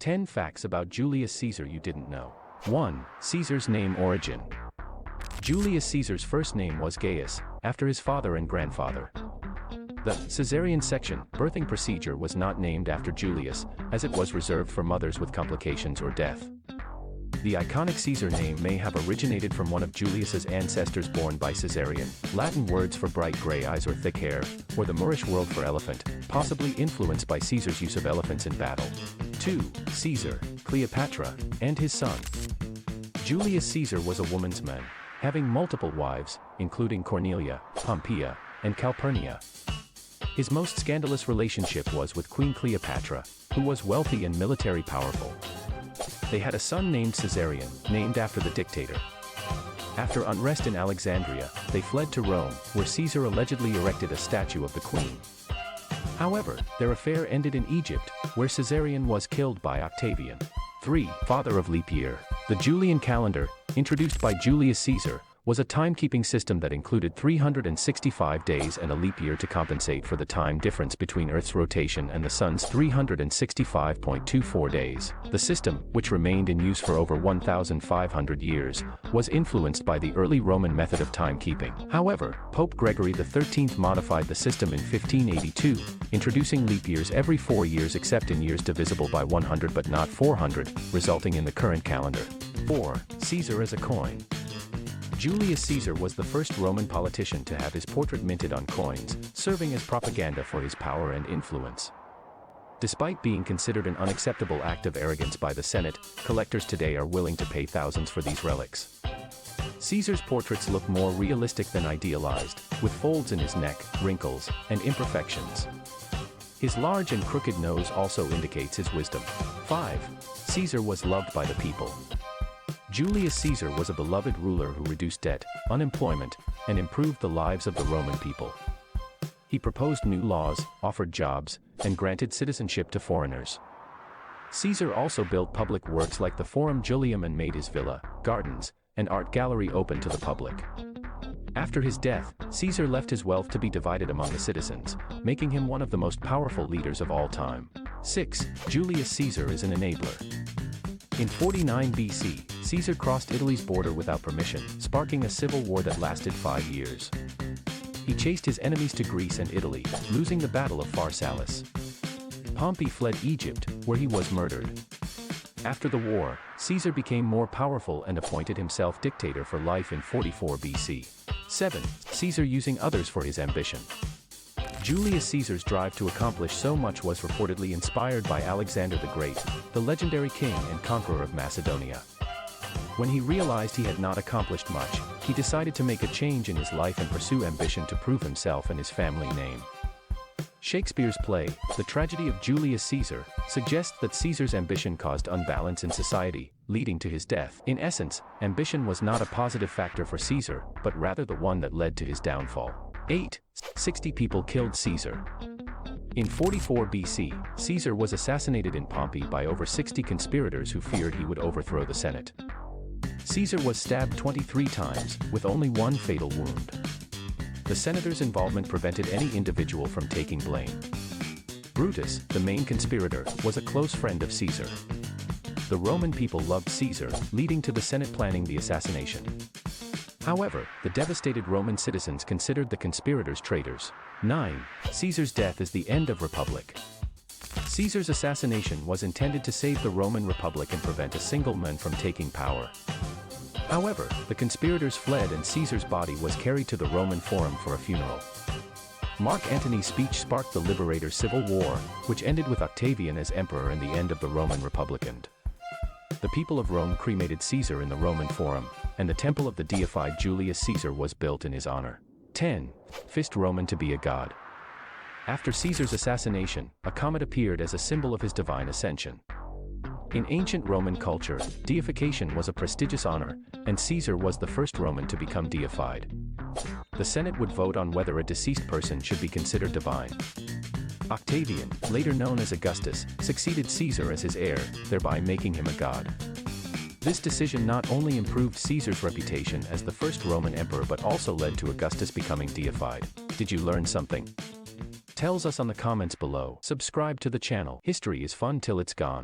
10 Facts About Julius Caesar You Didn't Know. 1. Caesar's name origin. Julius Caesar's first name was Gaius, after his father and grandfather. The Caesarean section, birthing procedure, was not named after Julius, as it was reserved for mothers with complications or death. The iconic Caesar name may have originated from one of Julius's ancestors born by Caesarean, Latin words for bright gray eyes or thick hair, or the Moorish word for elephant, possibly influenced by Caesar's use of elephants in battle. 2. Caesar, Cleopatra, and his son. Julius Caesar was a woman's man, having multiple wives, including Cornelia, Pompeia, and Calpurnia. His most scandalous relationship was with Queen Cleopatra, who was wealthy and military powerful. They had a son named Caesarion, named after the dictator. After unrest in Alexandria, they fled to Rome, where Caesar allegedly erected a statue of the queen. However, their affair ended in Egypt, where Caesarion was killed by Octavian. 3. Father of leap year. The Julian calendar, introduced by Julius Caesar, was a timekeeping system that included 365 days and a leap year to compensate for the time difference between Earth's rotation and the Sun's 365.24 days. The system, which remained in use for over 1,500 years, was influenced by the early Roman method of timekeeping. However, Pope Gregory XIII modified the system in 1582, introducing leap years every 4 years except in years divisible by 100 but not 400, resulting in the current calendar. 4. Caesar as a coin. Julius Caesar was the first Roman politician to have his portrait minted on coins, serving as propaganda for his power and influence. Despite being considered an unacceptable act of arrogance by the Senate, collectors today are willing to pay thousands for these relics. Caesar's portraits look more realistic than idealized, with folds in his neck, wrinkles, and imperfections. His large and crooked nose also indicates his wisdom. 5. Caesar was loved by the people. Julius Caesar was a beloved ruler who reduced debt, unemployment, and improved the lives of the Roman people. He proposed new laws, offered jobs, and granted citizenship to foreigners. Caesar also built public works like the Forum Julium and made his villa, gardens, and art gallery open to the public. After his death, Caesar left his wealth to be divided among the citizens, making him one of the most powerful leaders of all time. 6. Julius Caesar is an enabler. In 49 BC, Caesar crossed Italy's border without permission, sparking a civil war that lasted 5 years. He chased his enemies to Greece and Italy, losing the Battle of Pharsalus. Pompey fled Egypt, where he was murdered. After the war, Caesar became more powerful and appointed himself dictator for life in 44 BC. 7. Caesar using others for his ambition. Julius Caesar's drive to accomplish so much was reportedly inspired by Alexander the Great, the legendary king and conqueror of Macedonia. When he realized he had not accomplished much, he decided to make a change in his life and pursue ambition to prove himself and his family name. Shakespeare's play, The Tragedy of Julius Caesar, suggests that Caesar's ambition caused unbalance in society, leading to his death. In essence, ambition was not a positive factor for Caesar, but rather the one that led to his downfall. 8. 60 people killed Caesar. In 44 BC, Caesar was assassinated in Pompeii by over 60 conspirators who feared he would overthrow the Senate. Caesar was stabbed 23 times, with only one fatal wound. The senators' involvement prevented any individual from taking blame. Brutus, the main conspirator, was a close friend of Caesar. The Roman people loved Caesar, leading to the Senate planning the assassination. However, the devastated Roman citizens considered the conspirators traitors. 9. Caesar's death is the end of Republic. Caesar's assassination was intended to save the Roman Republic and prevent a single man from taking power. However, the conspirators fled and Caesar's body was carried to the Roman Forum for a funeral. Mark Antony's speech sparked the Liberator Civil War, which ended with Octavian as emperor and the end of the Roman Republic. The people of Rome cremated Caesar in the Roman Forum, and the temple of the deified Julius Caesar was built in his honor. 10. First Roman to be a god. After Caesar's assassination, a comet appeared as a symbol of his divine ascension. In ancient Roman culture, deification was a prestigious honor, and Caesar was the first Roman to become deified. The Senate would vote on whether a deceased person should be considered divine. Octavian, later known as Augustus, succeeded Caesar as his heir, thereby making him a god. This decision not only improved Caesar's reputation as the first Roman emperor but also led to Augustus becoming deified. Did you learn something? Tell us on the comments below. Subscribe to the channel. History is fun till it's gone.